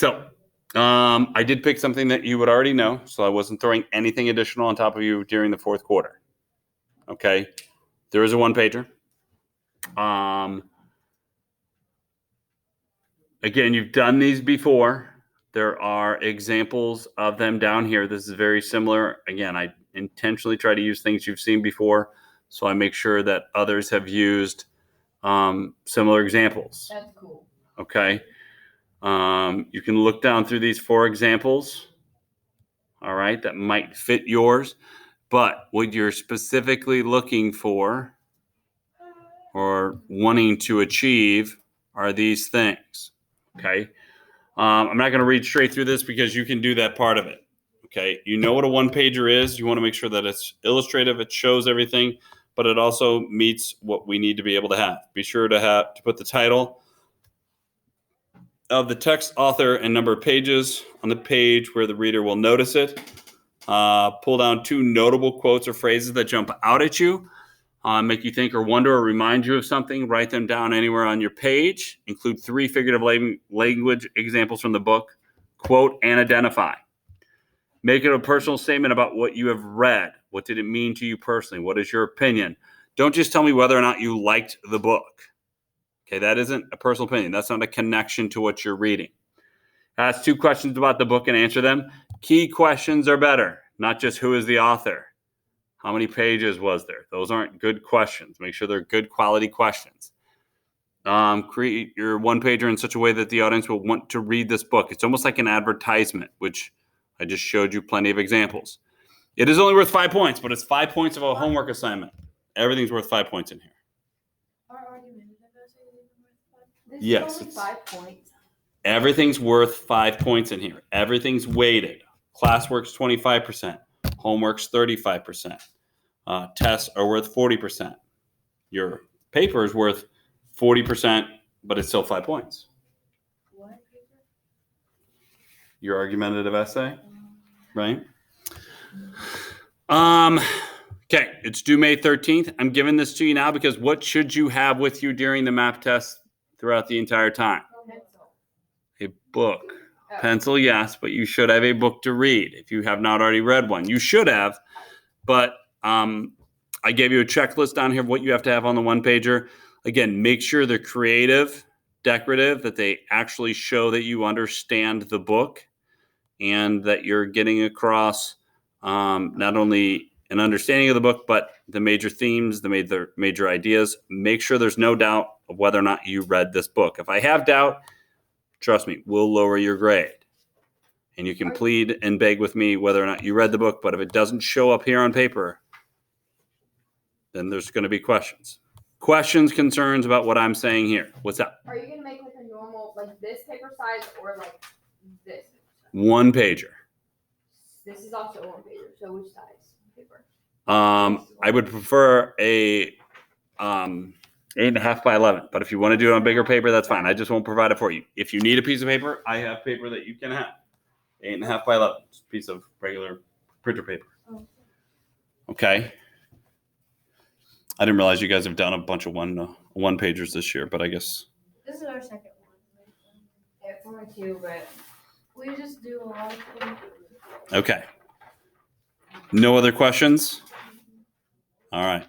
So I did pick something that you would already know, so I wasn't throwing anything additional on top of you during the fourth quarter. Okay. There is a one-pager. Again, you've done these before. There are examples of them down here. This is very similar. Again, I intentionally try to use things you've seen before, so I make sure that others have used similar examples. That's cool. Okay. You can look down through these 4 examples, all right, that might fit yours. But what you're specifically looking for or wanting to achieve are these things, okay? I'm not going to read straight through this because you can do that part of it, okay? You know what a one-pager is. You want to make sure that it's illustrative, it shows everything, but it also meets what we need to be able to have. Be sure to put the title of the text, author, and number of pages on the page where the reader will notice it. Pull down 2 notable quotes or phrases that jump out at you, make you think or wonder or remind you of something. Write them down anywhere on your page. Include 3 figurative language examples from the book. Quote and identify. Make it a personal statement about what you have read. What did it mean to you personally? What is your opinion? Don't just tell me whether or not you liked the book. Okay, that isn't a personal opinion. That's not a connection to what you're reading. Ask 2 questions about the book and answer them. Key questions are better, not just who is the author. How many pages was there? Those aren't good questions. Make sure they're good quality questions. Create your one-pager in such a way that the audience will want to read this book. It's almost like an advertisement, which I just showed you plenty of examples. It is only worth 5 points, but it's 5 points of a homework assignment. Everything's worth 5 points in here. Yes. Is only 5 points. Everything's worth 5 points in here. Everything's weighted. Classwork's 25%. Homework's 35%. Tests are worth 40%. Your paper is worth 40%, but it's still 5 points. What paper? Your argumentative essay, right? Okay, it's due May 13th. I'm giving this to you now because what should you have with you during the map test throughout the entire time? Pencil. A book. Pencil, yes, but you should have a book to read. If you have not already read one, you should have. But I gave you a checklist down here of what you have to have on the one-pager. Again, make sure they're creative, decorative, that they actually show that you understand the book and that you're getting across not only an understanding of the book, but the major themes, the major ideas. Make sure there's no doubt of whether or not you read this book. If I have doubt, trust me, we'll lower your grade. And you can plead and beg with me whether or not you read the book, but if it doesn't show up here on paper, then there's going to be questions. Questions, concerns about what I'm saying here. What's up? Are you going to make like a normal, like this paper size or like this? One pager. This is also one pager, so which size paper? I would prefer a 8.5 by 11, but if you want to do it on bigger paper, that's fine. I just won't provide it for you. If you need a piece of paper, I have paper that you can have. 8.5 by 11, just a piece of regular printer paper. Okay. I didn't realize you guys have done a bunch of one pagers this year, but I guess this is our second one. Yeah, it's only 2, but We just do a lot of things. okay. No other questions? All right.